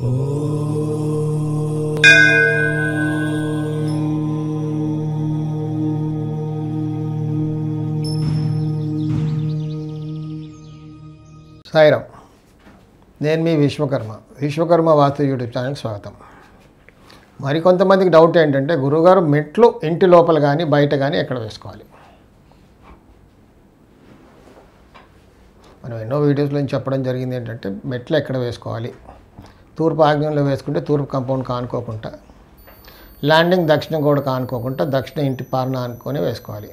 సాయిరామ్. నేను మీ విశ్వకర్మ వాస్తు యూట్యూబ్ ఛానల్కి స్వాగతం. మరికొంతమందికి డౌట్ ఏంటంటే, గురువుగారు మెట్లు ఇంటి లోపల కానీ బయట కానీ ఎక్కడ వేసుకోవాలి? మనం ఎన్నో వీడియోస్లో చెప్పడం జరిగింది ఏంటంటే, మెట్లు ఎక్కడ వేసుకోవాలి. తూర్పు ఆగ్నేయంలో వేసుకుంటే తూర్పు కాంపౌండ్ కానుకోకుండా, ల్యాండింగ్ దక్షిణ గోడ కానుకోకుండా దక్షిణ ఇంటి పారన అనుకొని వేసుకోవాలి.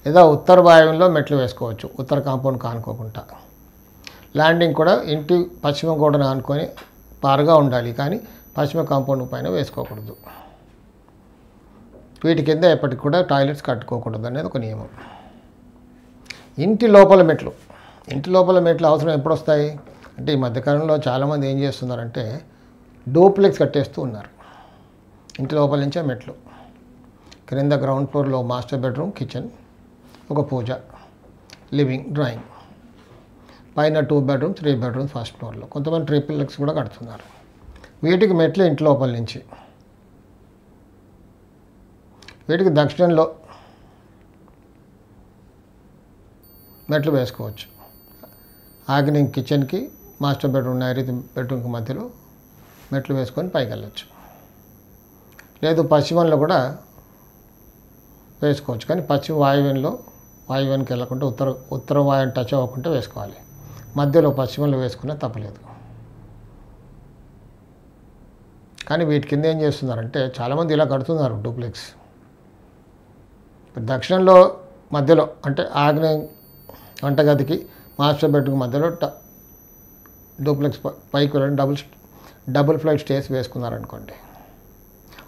లేదా ఉత్తర వాయువ్యంలో మెట్లు వేసుకోవచ్చు, ఉత్తర కాంపౌండ్ కానుకోకుండా. ల్యాండింగ్ కూడా ఇంటి పశ్చిమ గోడను ఆనుకొని పారుగా ఉండాలి, కానీ పశ్చిమ కాంపౌండ్ పైన వేసుకోకూడదు. వీటి కింద ఎప్పటికి కూడా టాయిలెట్స్ కట్టుకోకూడదు అనేది ఒక నియమం. ఇంటి లోపల మెట్లు అవసరం ఎప్పుడు వస్తాయి అంటే, ఈ మధ్యకాలంలో చాలామంది ఏం చేస్తున్నారంటే డూప్లెక్స్ కట్టేస్తూ ఉన్నారు. ఇంటి లోపల నుంచే మెట్లు, క్రింద గ్రౌండ్ ఫ్లోర్లో మాస్టర్ బెడ్రూమ్, కిచెన్, ఒక పూజ, లివింగ్, డ్రాయింగ్, పైన 2 బెడ్రూమ్స్ 3 బెడ్రూమ్స్ ఫస్ట్ ఫ్లోర్లో. కొంతమంది ట్రిపుల్ఎక్స్ కూడా కడుతున్నారు. వీటికి మెట్లు ఇంటి లోపల నుంచి. వీటికి దక్షిణంలో మెట్లు వేసుకోవచ్చు. ఆగ్నేయం కిచెన్కి, మాస్టర్ బెడ్రూమ్ నైరుతి బెడ్రూమ్కి మధ్యలో మెట్లు వేసుకొని పైకి వెళ్ళచ్చు. లేదు పశ్చిమంలో కూడా వేసుకోవచ్చు, కానీ పశ్చిమ వాయువ్యానికి వెళ్ళకుండా ఉత్తర వాయువుని టచ్ అవ్వకుండా వేసుకోవాలి. మధ్యలో పశ్చిమంలో వేసుకున్నా తప్పలేదు. కానీ వీటి కింద ఏం చేస్తున్నారంటే, చాలామంది ఇలా కడుతున్నారు డూప్లెక్స్. దక్షిణంలో మధ్యలో అంటే ఆగ్నేయం వంటగదికి మాస్టర్ బెడ్రూమ్ మధ్యలో డూప్లెక్స్ పైకి వెళ్ళి డబుల్ ఫ్లైట్ స్టేర్స్ వేసుకున్నారనుకోండి.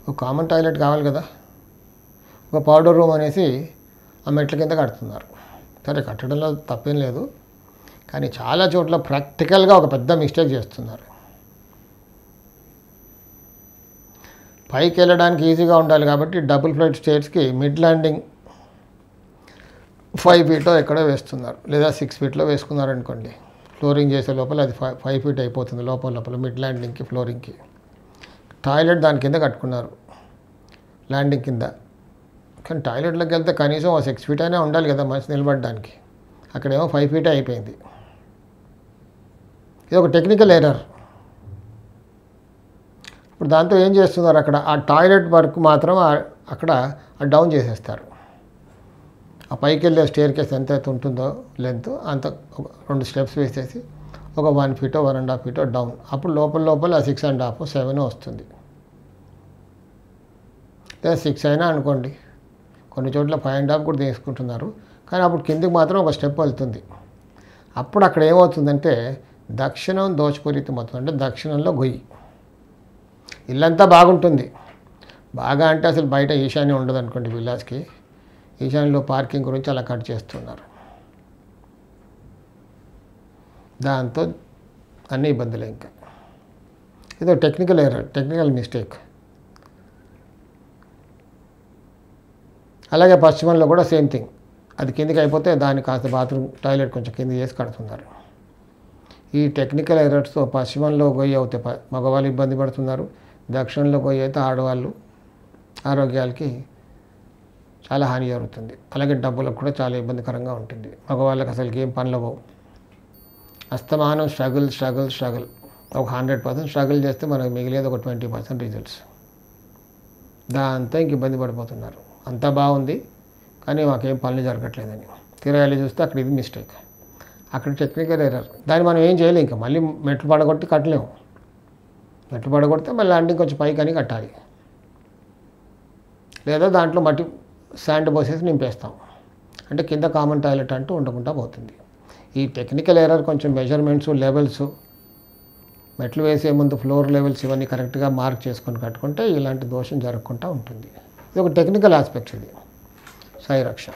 ఒక కామన్ టాయిలెట్ కావాలి కదా, ఒక పౌడర్ రూమ్ అనేసి ఆ మెట్ల కింద కడుతున్నారు. సరే, కట్టడంలో తప్పేం లేదు, కానీ చాలా చోట్ల ప్రాక్టికల్గా ఒక పెద్ద మిస్టేక్ చేస్తున్నారు. పైకి వెళ్ళడానికి ఈజీగా ఉండాలి కాబట్టి డబుల్ ఫ్లైట్ స్టేర్స్కి మిడ్ ల్యాండింగ్ 5 ఫీట్లో ఎక్కడో వేస్తున్నారు, లేదా 6 ఫీట్లో వేసుకున్నారు అనుకోండి. ఫ్లోరింగ్ చేసే లోపల అది 5 ఫీట్ అయిపోతుంది లోపల మిడ్ ల్యాండింగ్కి, ఫ్లోరింగ్కి. టాయిలెట్ దాని కింద కట్టుకున్నారు, ల్యాండింగ్ కింద. కానీ టాయిలెట్లోకి వెళ్తే కనీసం 6 ఫీట్ అయినా ఉండాలి కదా మనిషి నిలబడడానికి. అక్కడేమో 5 ఫీటే అయిపోయింది. ఇది ఒక టెక్నికల్ ఎర్రర్. ఇప్పుడు దాంతో ఏం చేస్తున్నారు, అక్కడ ఆ టాయిలెట్ వరకు మాత్రం అక్కడ డౌన్ చేసేస్తారు. ఆ పైకి వెళ్ళే స్టేర్ కేస్ ఎంత అయితే ఉంటుందో లెంత్, అంత 2 స్టెప్స్ వేసేసి ఒక 1 ఫీటో 1.5 ఫీటో డౌన్. అప్పుడు లోపల 6.5 7 వస్తుంది. లేదా 6 అయినా అనుకోండి. కొన్ని చోట్ల 5.5 కూడా తీసుకుంటున్నారు, కానీ అప్పుడు కిందికి మాత్రం ఒక స్టెప్ వెళ్తుంది. అప్పుడు అక్కడ ఏమవుతుందంటే, దక్షిణం దోషపూరితం అవుతుంది. అంటే దక్షిణంలో గొయ్యి. ఇల్లంతా బాగుంటుంది, బాగా అంటే అసలు బయట ఈశాన్యం ఉండదు అనుకోండి. విల్లాస్కి ఈశాన్యంలో పార్కింగ్ గురించి అలా కట్ చేస్తున్నారు. దాంతో అన్ని ఇబ్బందులే. ఇంకా ఇదో టెక్నికల్ ఎర్రర్, టెక్నికల్ మిస్టేక్. అలాగే పశ్చిమంలో కూడా సేమ్ థింగ్. అది కిందికి అయిపోతే దాన్ని కాస్త బాత్రూమ్ టాయిలెట్ కొంచెం కింద చేసి కడుతున్నారు. ఈ టెక్నికల్ ఎర్రర్స్తో పశ్చిమంలో గొయ్యి అవుతే మగవాళ్ళు ఇబ్బంది పడుతున్నారు, దక్షిణంలో గొయ్యి అయితే ఆడవాళ్ళు ఆరోగ్యాలకి చాలా హాని జరుగుతుంది. అలాగే డబ్బులకు కూడా చాలా ఇబ్బందికరంగా ఉంటుంది. మగవాళ్ళకి అసలుకి ఏం పనులు అవ్వవు. అస్తమానం స్ట్రగుల్. ఒక 100% స్ట్రగుల్ చేస్తే మనకు మిగిలేదు ఒక 20% రిజల్ట్స్. దాంతో ఇంక ఇబ్బంది పడిపోతున్నారు. అంతా బాగుంది కానీ మాకేం పనులు జరగట్లేదని తీరాలి చూస్తే అక్కడ ఇది మిస్టేక్, అక్కడ టెక్నికల్ ఎర్రర్. దాన్ని మనం ఏం చేయలేం. ఇంకా మళ్ళీ మెట్లు పడగొట్టి కట్టలేము. మెట్లు పడగొడితే మళ్ళీ ల్యాండింగ్ కొంచెం పైకి అని కట్టాలి, లేదా దాంట్లో మట్టి శాండ్ పోసేసి నింపేస్తాం. అంటే కింద కామన్ టాయిలెట్ అంటూ ఉండకుండా పోతుంది. ఈ టెక్నికల్ ఎర్రర్ కొంచెం మెజర్మెంట్స్, లెవెల్స్, మెట్లు వేసే ముందు ఫ్లోర్ లెవెల్స్ ఇవన్నీ కరెక్ట్గా మార్క్ చేసుకొని కట్టుకుంటే ఇలాంటి దోషం జరగకుండా ఉంటుంది. ఇది ఒక టెక్నికల్ ఆస్పెక్ట్. ఇది సాయి రక్ష.